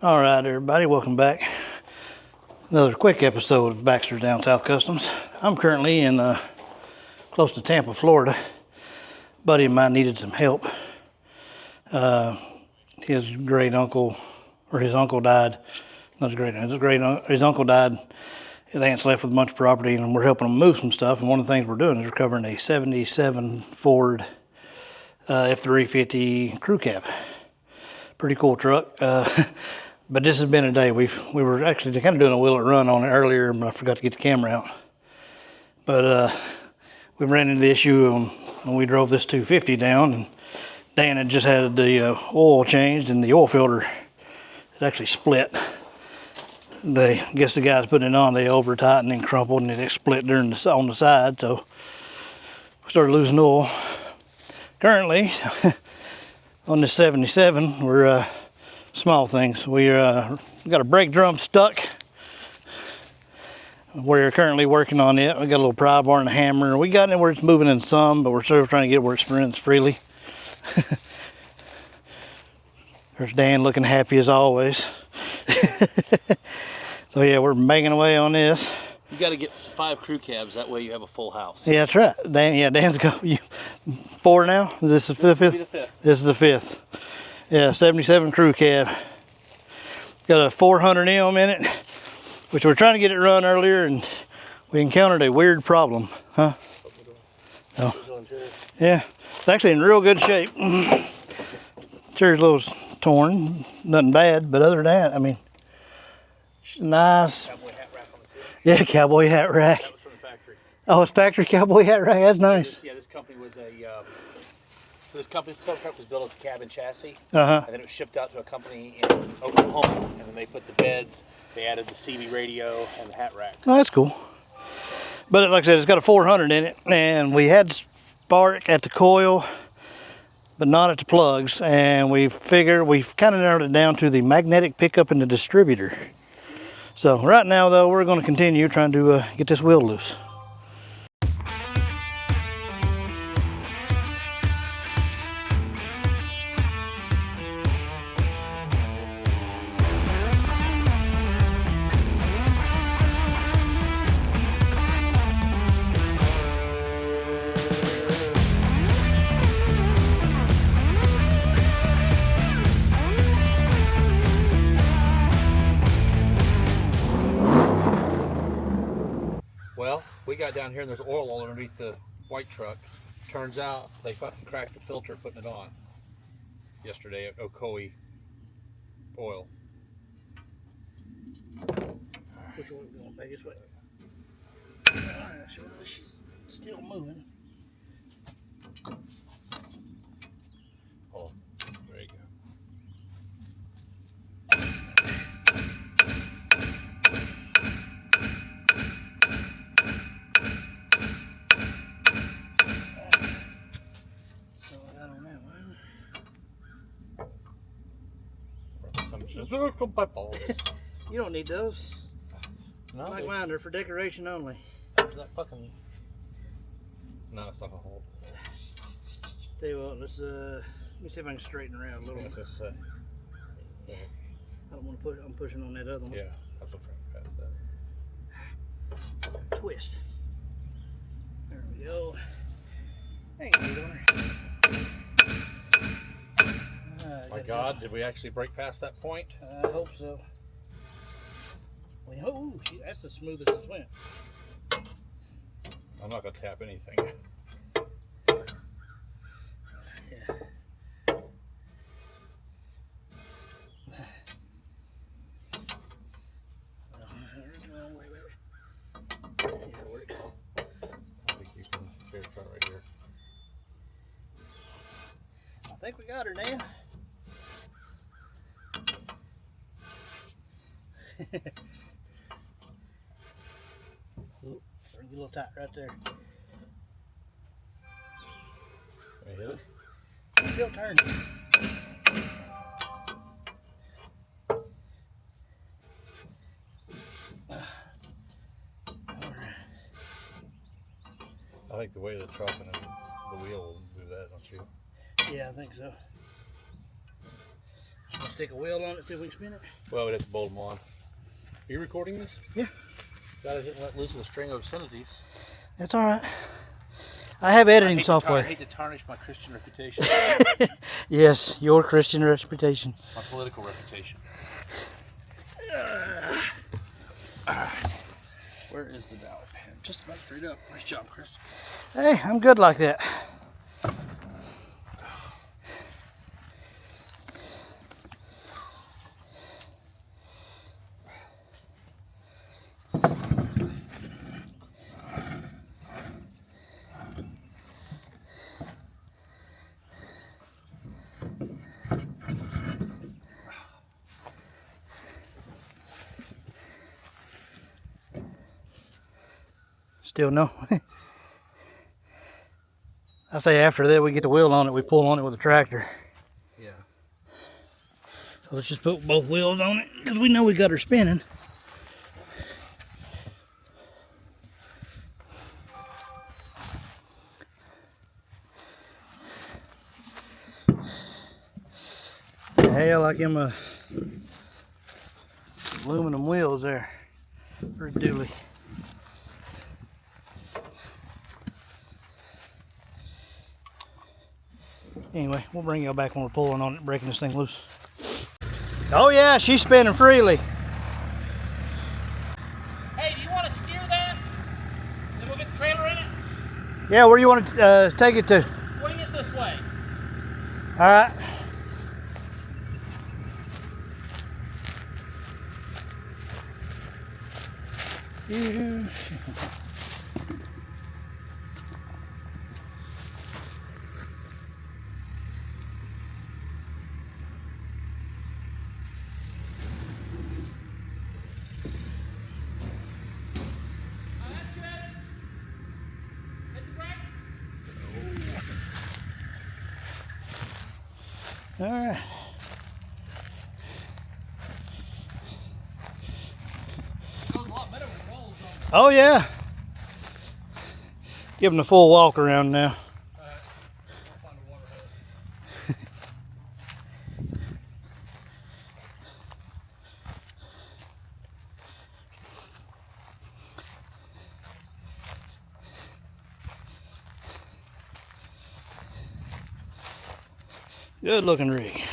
All right, everybody, welcome back. Another quick episode of Baxter's Down South Customs. I'm currently in close to Tampa, Florida. A buddy of mine needed some help. His great uncle, or his uncle died. Not his uncle died. His aunt's left with a bunch of property, and we're helping him move some stuff. And one of the things we're doing is recovering a '77 Ford F350 crew cab. Pretty cool truck. But this has been a day. We were actually kind of doing a will it run on it earlier, but I forgot to get the camera out. But we ran into the issue when we drove this 250 down, and Dan had just had the oil changed, and the oil filter had actually split. I guess the guys putting it on, they over tightened and crumpled, and it split on the side. So we started losing oil. Currently, on this 77, we're small things. We got a brake drum stuck. We're currently working on it. We got a little pry bar and a hammer. We got it where it's moving in some, but we're still trying to get it where it runs freely. There's Dan looking happy as always. So yeah, we're banging away on this. You got to get 5 crew cabs. That way you have a full house. Yeah, that's right. Dan's got 4 now. Is this the fifth? This is the 5th. Yeah, 77 crew cab. Got a 400M in it, which we're trying to get it run earlier, and we encountered a weird problem. Huh? No. Yeah, it's actually in real good shape. Chair's a little torn, nothing bad, but other than that, I mean, nice. Cowboy hat rack on the ceiling. Yeah, cowboy hat rack. That was from the factory. Oh, it's factory cowboy hat rack. That's nice. This company was this truck was built as a cabin chassis, Uh-huh. and then it was shipped out to a company in Oklahoma, and then they put the beds, they added the CB radio and the hat rack. Oh, that's cool. But like I said, it's got a 400 in it, and we had spark at the coil, but not at the plugs, and we've kind of narrowed it down to the magnetic pickup and the distributor. So right now, though, we're going to continue trying to get this wheel loose. Well, we got down here and there's oil all underneath the white truck. Turns out they fucking cracked the filter putting it on yesterday at Ocoee Oil. Which one we want? Back this way. Alright, so it's still moving. Oh, there you go. You don't need those. No, Like mine, they're for decoration only. That fucking... No, it's not gonna hold. Tell you what, let me see if I can straighten around a little. Yeah. I don't want to push. I'm pushing on that other one. Yeah, I'm trying to pass that. Twist. There we go. Hey, My God, did we actually break past that point? I hope so. Oh, that's the smoothest it's went. I'm not gonna tap anything. Yeah. I think you can try right here. I think we got her, Dan. Bring you a little tight right there. Can I hit it? Still turning. I think the weight of the truck and the wheel will do that, don't you? Yeah, I think so. Stick a wheel on it, see if we can spin it. Well, we'd have to bolt them on. Are you recording this? Yeah. Glad I didn't let loose a string of obscenities. That's all right. I have editing software. I hate to tarnish my Christian reputation. Yes, your Christian reputation. My political reputation. Where is the dowel pin? Just about straight up. Nice job, Chris. Hey, I'm good like that. Still no. I say after that we get the wheel on it, we pull on it with a tractor. Yeah. So let's just put both wheels on it because we know we got her spinning. Hell, like them aluminum wheels there. Pretty dooley. Anyway, we'll bring y'all back when we're pulling on it, breaking this thing loose. Oh yeah, she's spinning freely. Hey, do you want to steer that? Then we'll get the trailer in it? Yeah, where do you want to take it to? Swing it this way. All right. All right. Oh yeah. Give them the full walk around now. Good looking rig.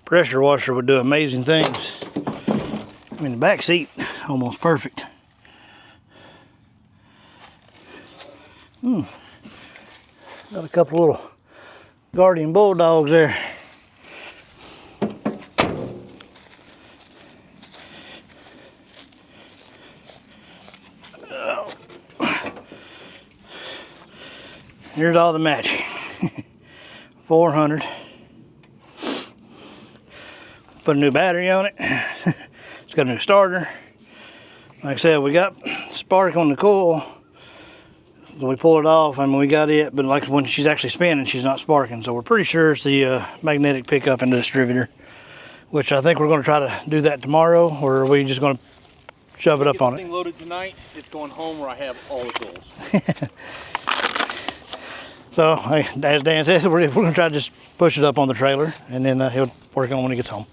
Pressure washer would do amazing things. I mean, the back seat, almost perfect. Got a couple little guardian bulldogs there. Here's all the matching. 400. Put a new battery on it. It's got a new starter. Like I said, we got spark on the coil. We pulled it off. I mean, we got it, but like when she's actually spinning, she's not sparking. So we're pretty sure it's the magnetic pickup and distributor, which I think we're going to try to do that tomorrow, or are we just going to shove it up on it? Get this thing loaded tonight. It's going home where I have all the tools. So, as Dan says, we're going to try to just push it up on the trailer, and then he'll work on it when he gets home.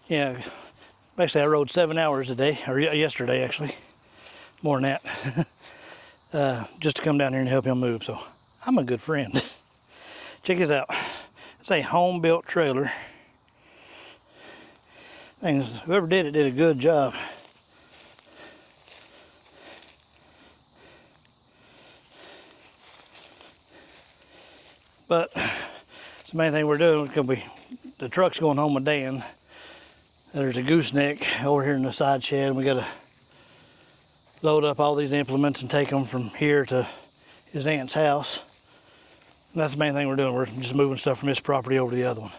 Yeah, basically I rode 7 hours a day, or yesterday actually, more than that, just to come down here and help him move. So I'm a good friend. Check this out. It's a home-built trailer. Things, whoever did it did a good job. But it's the main thing we're doing because the truck's going home with Dan. There's a gooseneck over here in the side shed, and we got to load up all these implements and take them from here to his aunt's house. And that's the main thing we're doing. We're just moving stuff from this property over to the other one.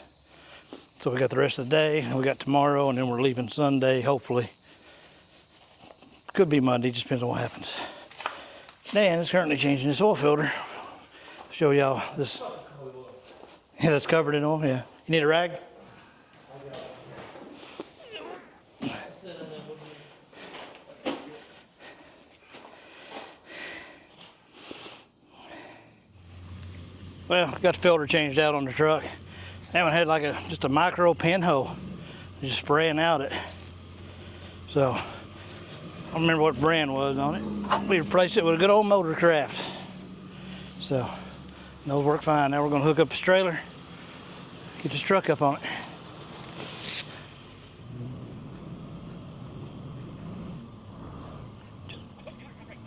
So we got the rest of the day, and we got tomorrow, and then we're leaving Sunday, hopefully. Could be Monday, just depends on what happens. Dan is currently changing this oil filter. Show y'all this. Yeah, that's covered in oil. Yeah. You need a rag? Well, got the filter changed out on the truck. That one had like just a micro pinhole, just spraying out it. So I don't remember what brand was on it. We replaced it with a good old Motorcraft. So those work fine. Now we're gonna hook up this trailer, get this truck up on it.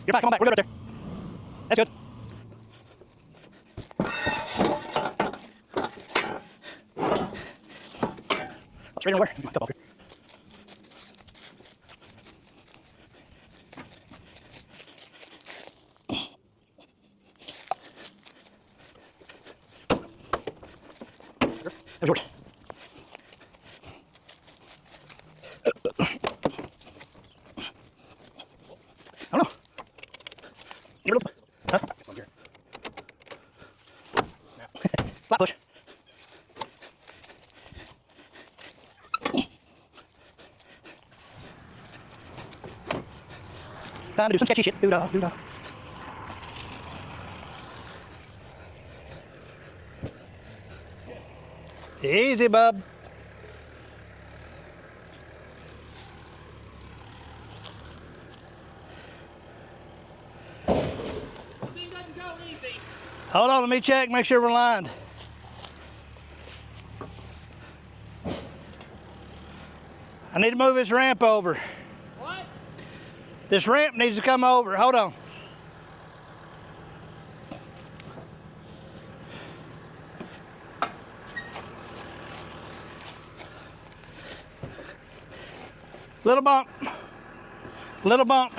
You're fine, come on back, we're good right there. That's good. Straight nowhere. Come on, here. That's yours. I don't know. You're a little. Huh? Flat push. Time to do some sketchy shit. Do-da, do-da. Easy, bub. Thing doesn't go easy. Hold on, let me check, make sure we're lined. I need to move this ramp over. What? This ramp needs to come over. Hold on. Little bump. Little bump.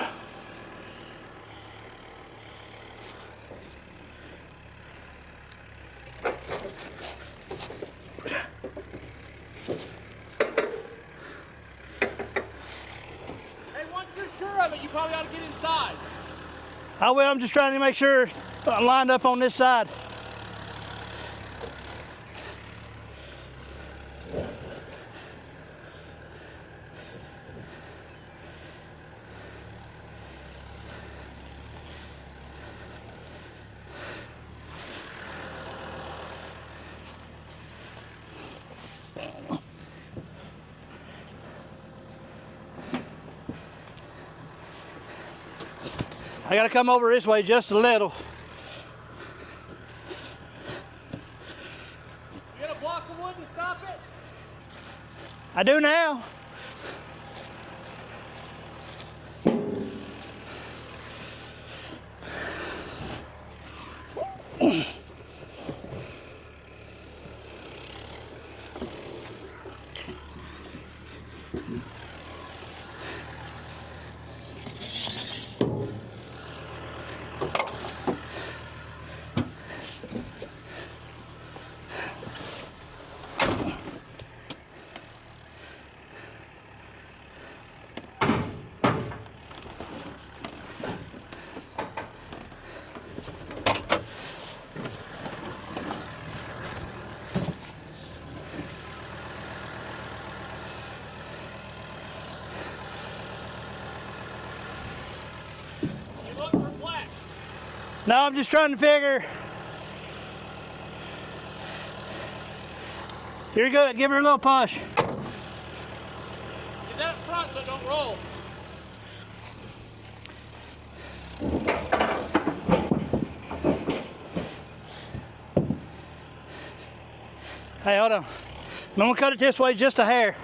Hey, once you're sure of it, you probably ought to get inside. I will, I'm just trying to make sure I'm lined up on this side. I gotta come over this way just a little. You got a block of wood to stop it? I do now. You look perplexed. No, I'm just trying to figure. You're good, give her a little push. Get that up front so it don't roll. Hey, hold on. I'm gonna cut it this way just a hair.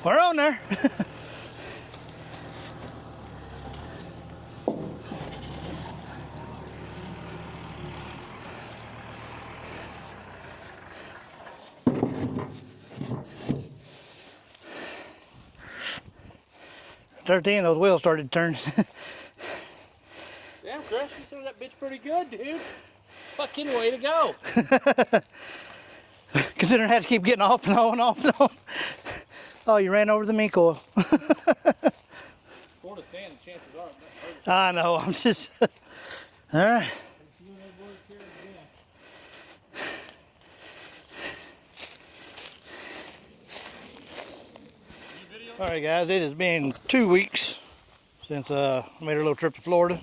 We're on there. There's the end, those wheels started to turn. Damn, Chris, you threw that bitch pretty good, dude. Fucking way to go. Considering I had to keep getting off and on, off and on. Oh, you ran over the mink oil. Florida sand, the chances are. I know, I'm just... All right. All right, guys, it has been 2 weeks since I made a little trip to Florida.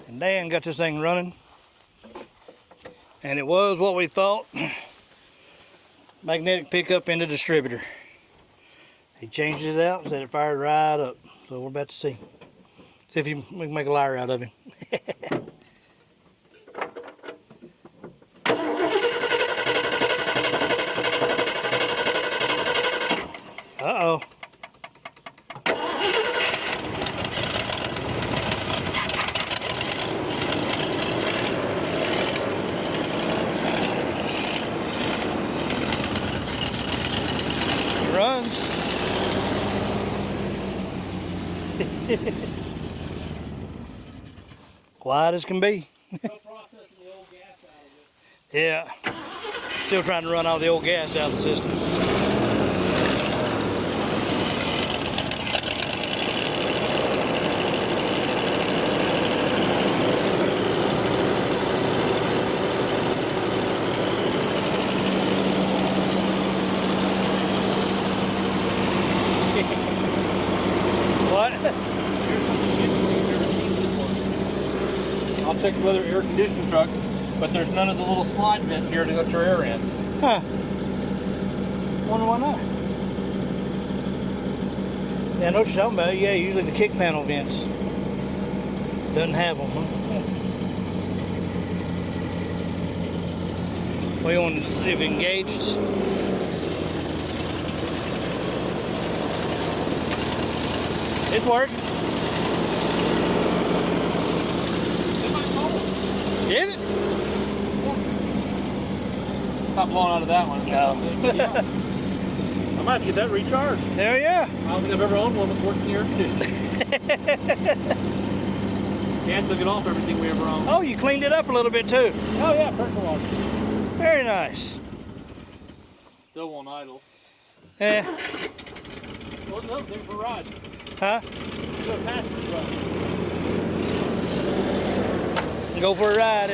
And Dan got this thing running. And it was what we thought. Magnetic pickup into distributor. He changed it out, said it fired right up. So we're about to see. See if we can make a liar out of him. Uh-oh. It runs. Quiet as can be. Still processing the old gas out of it. Yeah. Still trying to run all the old gas out of the system. What? I'll check the other air conditioning trucks, but there's none of the little slide vent here to let your air in. Huh. Wonder why not. Yeah, I know what you're talking about. Yeah, usually the kick panel vents doesn't have them, huh? Well, you want to see if it engaged? It worked. Did it? It's not blowing out of that one. No. Yeah. I might have to get that recharged. There, yeah. I don't think I've ever owned one with working air conditioning. Dan took it off everything we ever owned. Oh, you cleaned it up a little bit too. Oh yeah, pressure washer. Very nice. Still won't idle. Yeah. Well, no, thing for a ride. Huh? Go passenger ride. Go for a ride.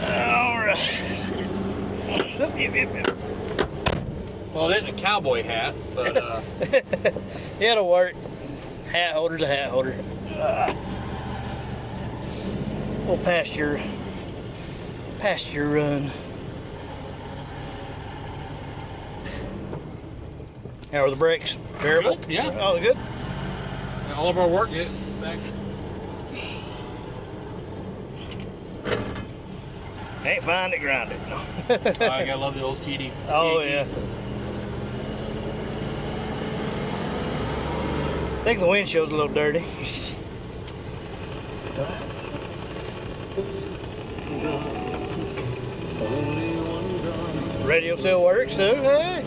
All right. Well, it isn't a cowboy hat, but It'll work. Hat holder's a hat holder. Little pasture run. How are the brakes? Terrible? Good, yeah. Oh, they're good? all of our work get back. Ain't fine to grind it. I gotta love the old TD. Oh, yeah. I think the windshield's a little dirty. Radio still works too, hey?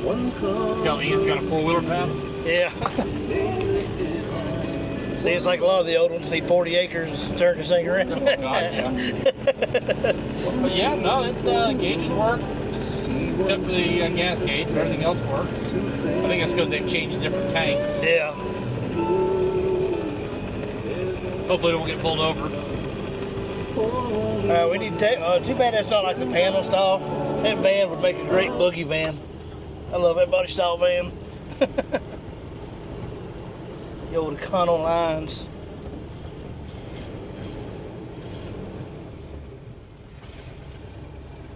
Tell Ian's got a 4-wheeler pad. Yeah. See, it's like a lot of the old ones need 40 acres to turn this thing around. Oh, God, yeah. But yeah, no, it gauges work, except for the gas gauge, but everything else works. I think that's because they've changed different tanks. Yeah. Hopefully it won't get pulled over. We need to take, too bad that's not like the panel style. That van would make a great boogie van. I love that body style van. The old Econo lines.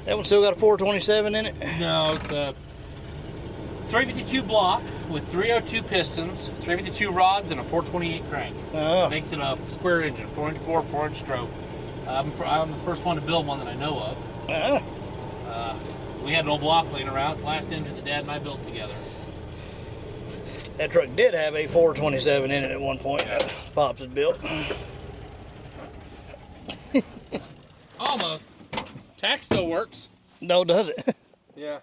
That one still got a 427 in it? No, it's a 352 block with 302 pistons, 352 rods, and a 428 crank. Oh. Makes it a square engine, 4-inch bore, 4-inch stroke. I'm the first one to build one that I know of. We had an old block laying around. It's the last engine that Dad and I built together. That truck did have a 427 in it at one point. Yeah. Pops had built. Almost. Tack still works. No, does it? Yeah.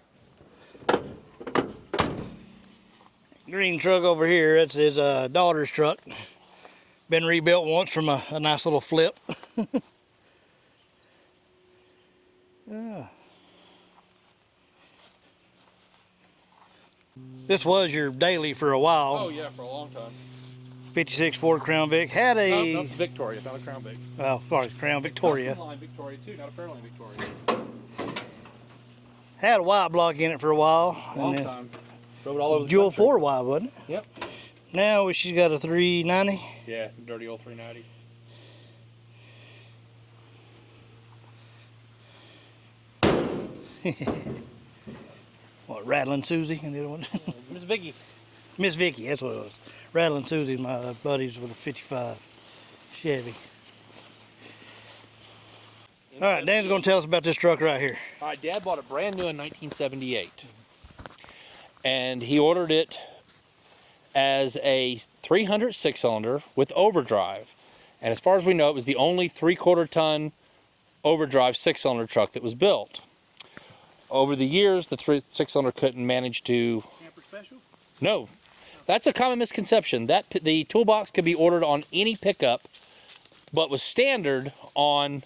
green truck over here, that's his daughter's truck. Been rebuilt once from a nice little flip. Yeah. This was your daily for a while. Oh yeah, for a long time. 56 Ford Crown Vic. Had a... No, Victoria, not a Crown Vic. Oh, sorry, Crown Victoria. Custom line Victoria too, not a Fairlane Victoria. Had a white block in it for a while. Long time. Drove it all over the Dual country. 4 wide, wasn't it? Yep. Now she's got a 390. Yeah, dirty old 390. What, Rattling Susie? And the other one? Miss Vicky. Miss Vicky, that's what it was. Rattling Susie, my buddies with a 55 Chevy. All right, Dan's going to tell us about this truck right here. All right, Dad bought it brand new in 1978. And he ordered it as a 300 6-cylinder with overdrive. And as far as we know, it was the only 3/4 ton overdrive 6-cylinder truck that was built. Over the years, the 6-cylinder couldn't manage to... Camper special? No. That's a common misconception. That the toolbox could be ordered on any pickup, but was standard on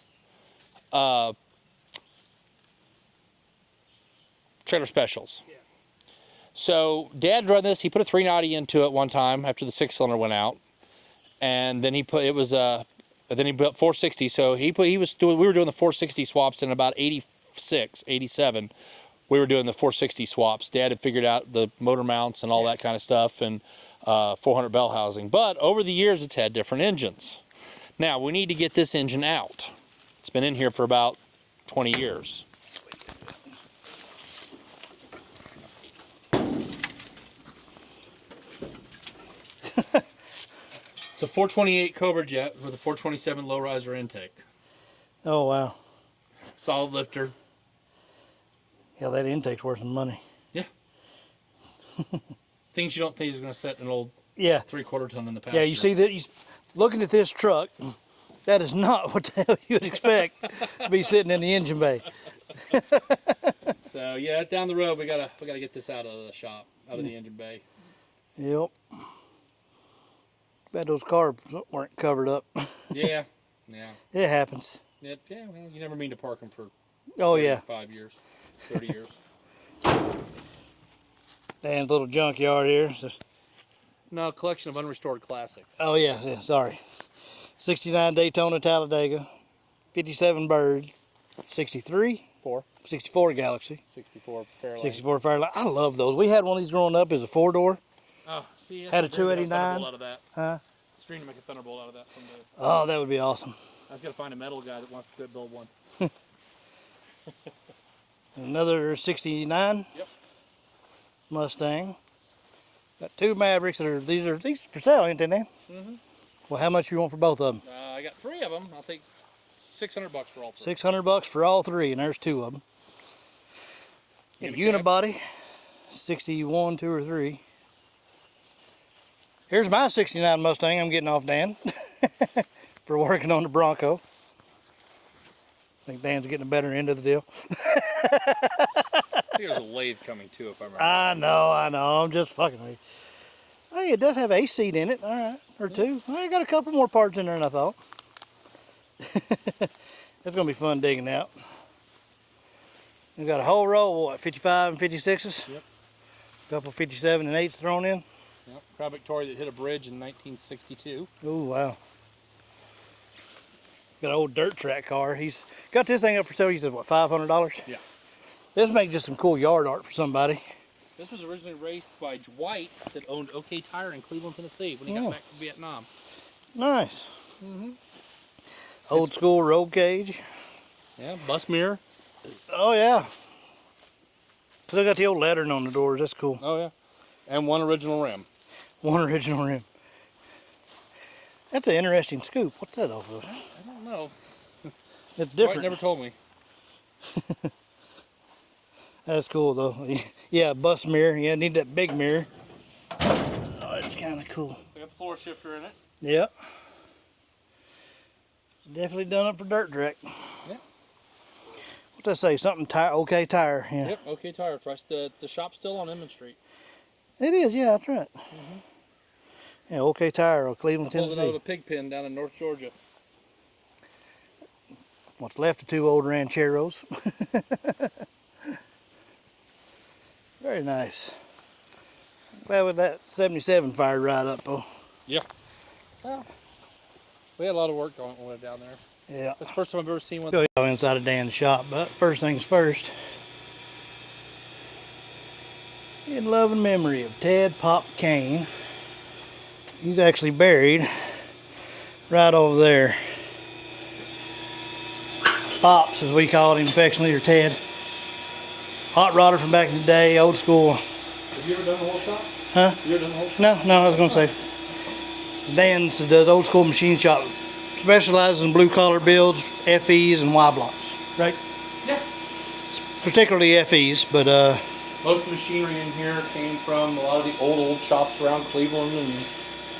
trailer specials. Yeah. So Dad run this. He put a 390 into it one time after the 6-cylinder went out, and then he put then he built 460. So we were doing the 460 swaps in about 86, 87. We were doing the 460 swaps. Dad had figured out the motor mounts and all that kind of stuff, and 400 bell housing. But over the years, it's had different engines. Now we need to get this engine out. It's been in here for about 20 years. It's a 428 Cobra jet with a 427 low riser intake. Oh, wow. Solid lifter. Yeah, that intake's worth some money. Yeah. Things you don't think is going to set an old Yeah. 3/4 ton in the pasture. Yeah, you see that? Looking at this truck, that is not what the hell you'd expect to be sitting in the engine bay. So yeah, down the road we gotta get this out of the shop, out of the engine bay. Yep. Bet those cars weren't covered up. Yeah, yeah. It happens. Yeah, well, you never mean to park them for Oh, yeah. 5 years, 30 years. Dan's little junkyard here. No, collection of unrestored classics. Oh, yeah, sorry. 69 Daytona Talladega, 57 Bird, 63, 64 Galaxy, 64 Fairlane. 64 Fairlane. I love those. We had one of these growing up as a 4-door. Oh, see, Had a 289. Thunderbolt out of that. Huh? Stream to make a Thunderbolt out of that someday. Oh, that would be awesome. I was gonna find a metal guy that wants to build one. Another 69 Yep. Mustang. Got two Mavericks that are these for sale, ain't they, Dan? Mm-hmm. Well, how much you want for both of them? I got 3 of them. I'll take $600 for all 3. $600 for all 3, and there's 2 of them. Got unibody, 61, 2 or 3. Here's my 69 Mustang I'm getting off Dan for working on the Bronco. I think Dan's getting a better end of the deal. I think there's a lathe coming too, if I remember. I know. I'm just fucking with you. Hey, it does have a seat in it. All right, or 2. I got a couple more parts in there than I thought. It's gonna be fun digging out. We got a whole row of what, 55 and 56s. Yep. A couple 57 and 8s thrown in. Yep. Crown Victoria that hit a bridge in 1962. Oh wow. Got an old dirt track car. He's got this thing up for sale. He said what, $500? Yeah. This makes just some cool yard art for somebody. This was originally raced by Dwight that owned OK Tire in Cleveland, Tennessee when he got back from Vietnam. Nice. Mm-hmm. Old school roll cage. Yeah, bus mirror. Oh yeah. Still got the old lettering on the doors. That's cool. Oh yeah. And one original rim. One original rim. That's an interesting scoop. What's that off of? I don't know. It's different. Dwight never told me. That's cool though. Yeah, bus mirror. Yeah, need that big mirror. Oh, it's kind of cool. They got the floor shifter in it. Yep. Definitely done up for dirt track. Yeah. What's that say? Something tire? OK Tire. Yeah. Yep. OK Tire. The shop's still on Emmons Street. It is, yeah, that's right. Yeah, OK Tire of Cleveland, Pulling out of Tennessee. a pig pen down in North Georgia. What's left of 2 old rancheros. Very nice. Glad with that 77 fired right up though. Yeah. Well, we had a lot of work going on down there. Yeah. That's the first time I've ever seen one. Show y'all inside of Dan's shop, but first things first. In loving memory of Ted Pop Cain. He's actually buried right over there. Pops, as we called him affectionately, or Ted. Hot rodder from back in the day, old school. Have you ever done the whole shop? Huh? Have you ever done the whole shop? No, I was gonna say. Dan does old school machine shop. Specializes in blue collar builds, FEs, and Y blocks. Right? Yeah. Particularly FEs, but Most of the machinery in here came from a lot of the old shops around Cleveland and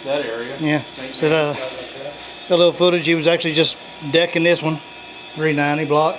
that area. yeah. St. So Mary's, guys like that. got a little footage. He was actually just decking this one, 390 block.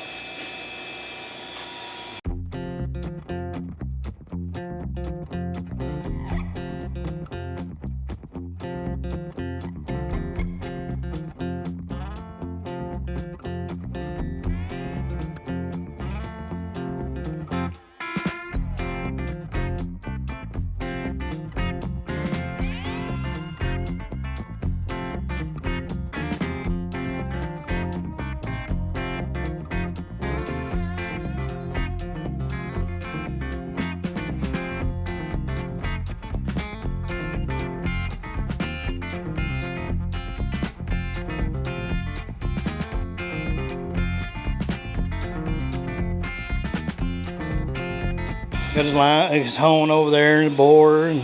Got his line, his hone over there, and the bore, and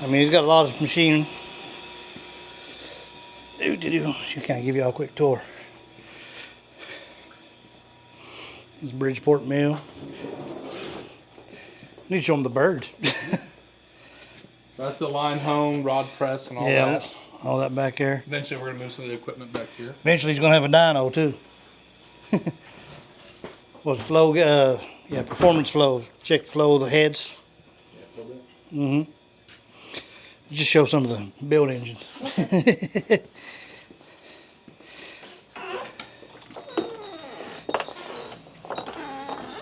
I mean he's got a lot of machining. Should kind of give you all a quick tour. This is Bridgeport Mill. Need to show him the bird. So that's the line home, rod press, and all Yeah, that. all that back there. Eventually, we're going to move some of the equipment back here. Eventually he's gonna have a dyno too. Well, flow, yeah, performance flow. Check the flow of the heads. Mm-hmm. Just show some of the build engines.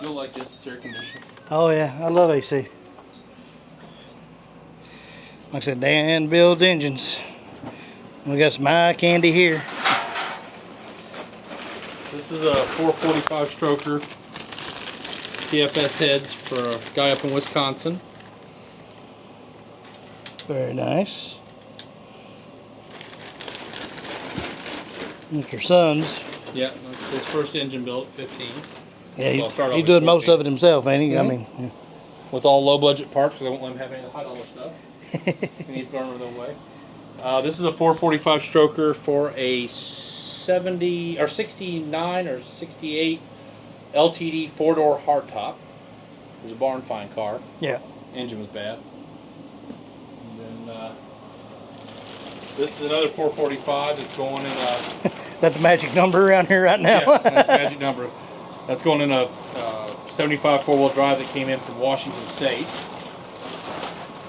You'll like this, it's air conditioned. Oh yeah, I love AC. Like I said, Dan builds engines. We got some eye candy here. This is a 445 stroker TFS heads for a guy up in Wisconsin. Very nice. It's your son's. Yeah, that's his first engine built at 15. Yeah, Well, start off he's at doing most 14. of it himself, ain't he? Mhm. I mean, yeah. With all low budget parts because I won't let him have any of the high dollar stuff. He needs to learn their own way. This is a 445 stroker for a 70 or 69 or 68 LTD 4-door hardtop. It was a barn find car. Yeah. Engine was bad. And then this is another 445 that's going in a That's the magic number around here right now. yeah, that's the magic number. That's going in a 75 four-wheel drive that came in from Washington State.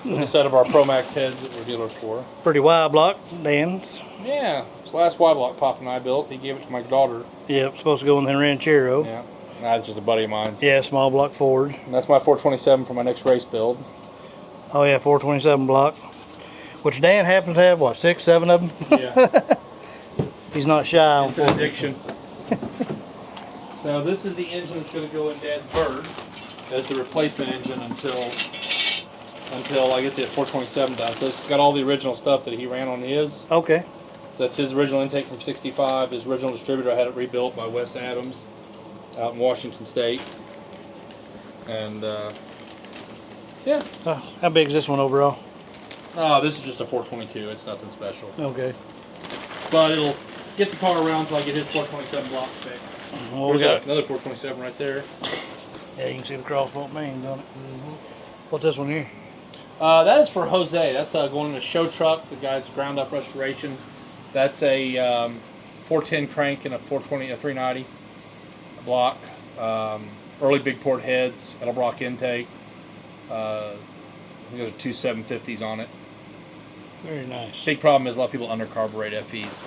With a set of our Promax heads that we're dealers for. Pretty wide block, Dan's. Yeah, it's the last Y block Pop and I built. He gave it to my daughter. Yep, supposed to go in the Ranchero. Yeah, that's just a buddy of mine's. Yeah, small block Ford. And that's my 427 for my next race build. Oh yeah, 427 block. Which Dan happens to have, what, 6, 7 of them? Yeah, He's not shy on it's an Ford. addiction. So this is the engine that's going to go in Dad's bird as the replacement engine until I get the 427 done. So it's got all the original stuff that he ran on his. Okay. So that's his original intake from 65. His original distributor, I had it rebuilt by Wes Adams out in Washington State. And yeah. How big is this one overall? This is just a 422. It's nothing special. Okay. But it'll get the car around until I get his 427 block fixed. Well, There's we got, another 427 right there. yeah, you can see the crossbolt mains on it. What's this one here? That is for Jose. That's going in a show truck. The guy's ground up restoration. That's a 410 crank and a 420, a 390 block. Early big port heads, Edelbrock intake. Those are two 750s on it. Very nice. Big problem is a lot of people undercarburate FEs.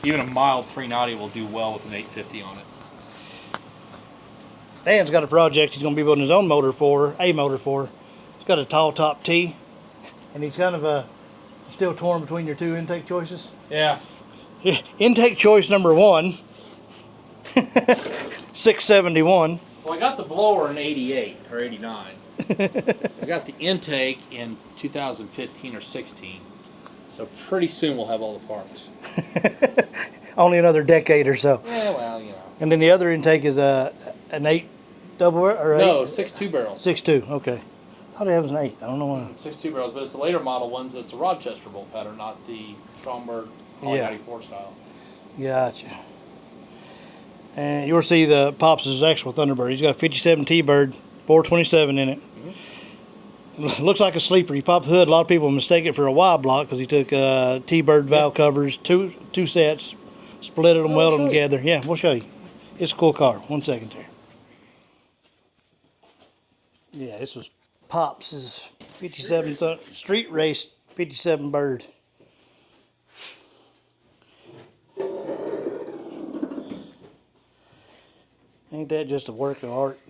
Even a mild 390 will do well with an 850 on it. Dan's got a project he's going to be building his own motor for, a motor for. It's got a tall top T, and he's kind of still torn between your two intake choices. Yeah. Intake choice number 1, 671. Well, I got the blower in 88 or 89. I got the intake in 2015 or 16. So pretty soon we'll have all the parts. Only another decade or so. Yeah, well, you know. And then the other intake is an 8 double or 8? No, 6.2 barrels. 6.2, okay. I thought it was an 8. I don't know why. 6.2 barrels, but it's the later model ones that's a Rochester bolt pattern, not the Stromberg Poly 94 style. Gotcha. And you'll see the Pops' actual Thunderbird. He's got a 57 T-Bird, 427 in it. Looks like a sleeper. You pop the hood. A lot of people mistake it for a Y block because he took T-Bird valve covers, two sets, split them, welded them together. Yeah, we'll show you. It's a cool car. 1 second there. Yeah, this was Pops' 57 street race 57 Bird. Ain't that just a work of art?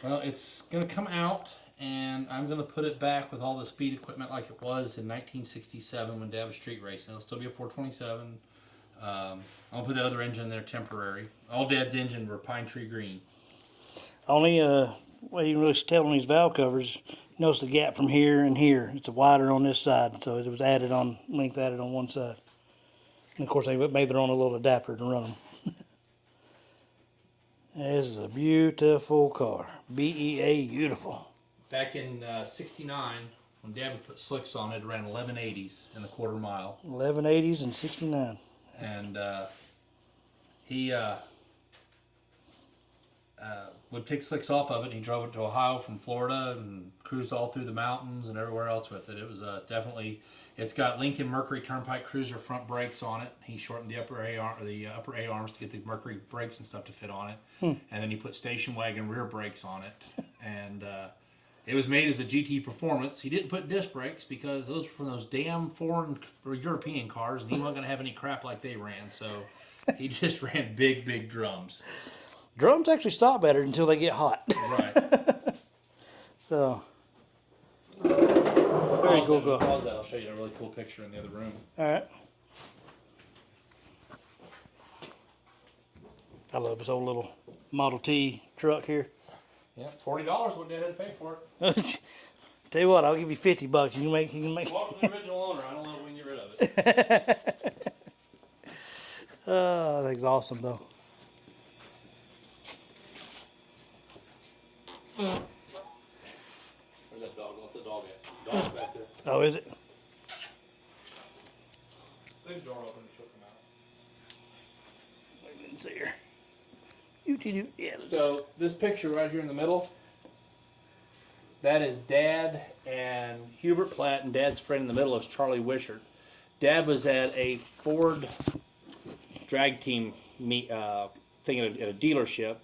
Well, it's going to come out, and I'm going to put it back with all the speed equipment like it was in 1967 when Dad was street racing. It'll still be a 427. I'll put that other engine in there temporary. All Dad's engine were Pine Tree Green. Only well, you can really tell on these valve covers. Notice the gap from here and here. It's wider on this side, so it was added on one side. And of course, they made their own little adapter to run them. This is a beautiful car. BEA beautiful. Back in 69, when Dad would put slicks on it, ran 1180s in the quarter mile. 1180s and 69. And he would take slicks off of it, and he drove it to Ohio from Florida and cruised all through the mountains and everywhere else with it. It was definitely, it's got Lincoln Mercury Turnpike Cruiser front brakes on it. He shortened the upper A arms to get the Mercury brakes and stuff to fit on it. And then he put station wagon rear brakes on it. And it was made as a GT Performance. He didn't put disc brakes because those were from those damn foreign or European cars, and he wasn't going to have any crap like they ran. So he just ran big, big drums. Drums actually stop better until they get hot. Right. So, very cool car. Pause that. I'll show you a really cool picture in the other room. All right. I love this old little Model T truck here. Yeah, $40 what Dad had to pay for it. Tell you what, I'll give you $50. You can make. Welcome to the original owner. I don't know if we can get rid of it. Oh, that thing's awesome though. Where's that dog? What's the dog at? Dog's back there. Oh, is it? Leave the door open and she'll come out. I didn't see her. Yeah. So this picture right here in the middle, that is Dad and Hubert Platt, and Dad's friend in the middle is Charlie Wishart. Dad was at a Ford drag team thing at a dealership,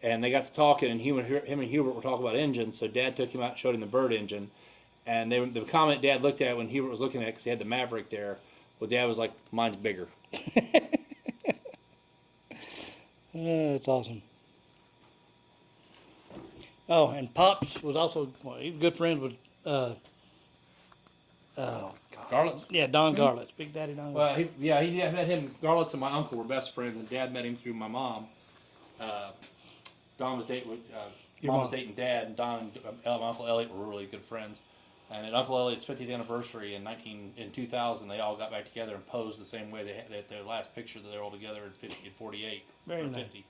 and they got to talking, and him and Hubert were talking about engines. So Dad took him out and showed him the Bird engine, and the comment Dad looked at when Hubert was looking at it, because he had the Maverick there, well, Dad was like, "Mine's bigger." That's awesome. Oh, and Pops was also he was good friends with Garlitz. Yeah, Don Garlitz, Big Daddy Don. Well, he met him. Garlitz and my uncle were best friends, and Dad met him through my mom. Don was dating Mom was dating Dad, and Don and my Uncle Elliot were really good friends. And at Uncle Elliot's 50th anniversary in 2000, they all got back together and posed the same way they had their last picture that they're all together in 48 Very for nice. 50. Is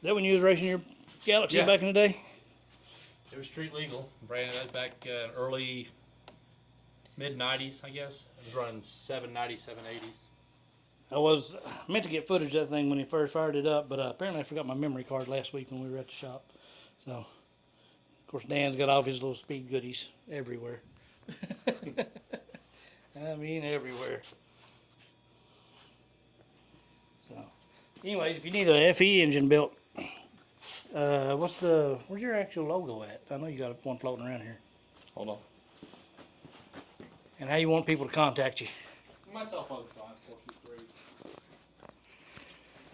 that when you was racing your Galaxy Yeah. back in the day? It was street legal. Ran that back in early mid 90s, I guess. It was running 790, 780s. I meant to get footage of that thing when he first fired it up, but apparently I forgot my memory card last week when we were at the shop. So, of course, Dan's got all his little speed goodies everywhere. I mean, everywhere. So, anyways, if you need an FE engine built, Where's your actual logo at? I know you got one floating around here. Hold on. And how you want people to contact you? My cell phone's fine.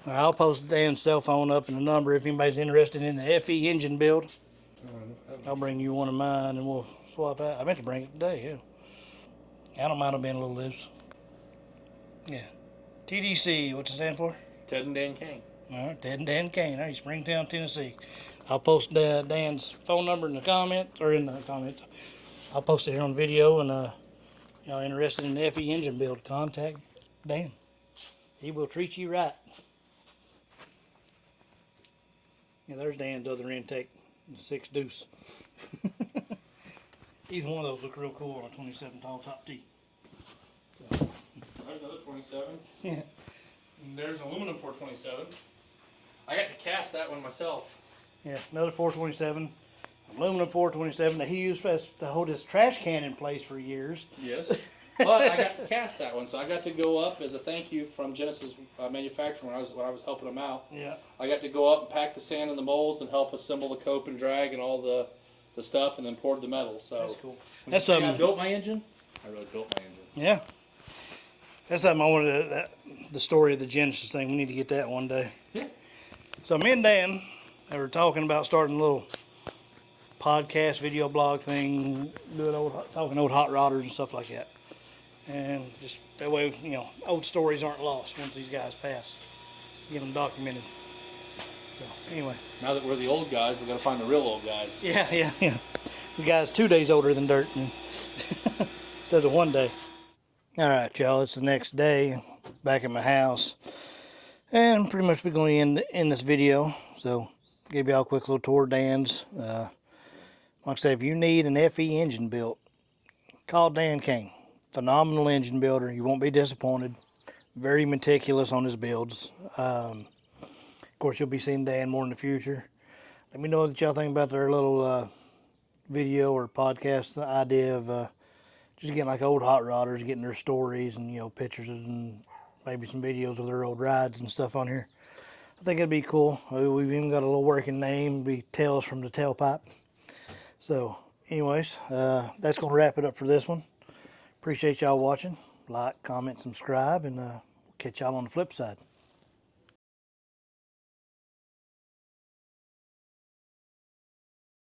423. I'll post Dan's cell phone up and the number if anybody's interested in the FE engine build. I'll bring you one of mine and we'll swap out. I meant to bring it today, yeah. I don't mind it being a little loose. Yeah. TDC, what's it stand for? Ted and Dan Cain. All right, Ted and Dan Cain, all right, Springtown, Tennessee. I'll post Dan's phone number in the comments, or in the comments. I'll post it here on video, and y'all interested in the FE engine build, contact Dan. He will treat you right. Yeah, there's Dan's other intake, the 6 deuce. Either one of those look real cool on a 27 tall top T. There's another 27. Yeah. And there's an aluminum 427. I got to cast that one myself. Yeah, another 427. Aluminum 427 that he used to hold his trash can in place for years. Yes. But I got to cast that one, so I got to go up as a thank you from Genesis Manufacturing when I was helping them out. Yeah. I got to go up and pack the sand in the molds and help assemble the cope and drag and all the stuff, and then poured the metal. So that's cool. That's I built my engine. I really built my engine. Yeah. That's something I wanted. The story of the Genesis thing. We need to get that one day. Yeah. So me and Dan, they were talking about starting a little podcast, video blog thing, talking old hot rodders and stuff like that. And just that way, old stories aren't lost once these guys pass. Get them documented. So anyway. Now that we're the old guys, we got to find the real old guys. Yeah. The guy's 2 days older than dirt instead of 1 day. All right, y'all. It's the next day, back at my house, and pretty much we're going to end this video. So give y'all a quick little tour of Dan's. Like I said, if you need an FE engine built, call Dan Cain. Phenomenal engine builder. You won't be disappointed. Very meticulous on his builds. Of course, you'll be seeing Dan more in the future. Let me know what y'all think about their little video or podcast. The idea of just getting like old hot rodders, getting their stories and pictures and maybe some videos of their old rides and stuff on here. I think it'd be cool. We've even got a little working name. It'd be Tales from the Tailpipe. So, anyways, that's going to wrap it up for this one. Appreciate y'all watching. Like, comment, subscribe, and catch y'all on the flip side.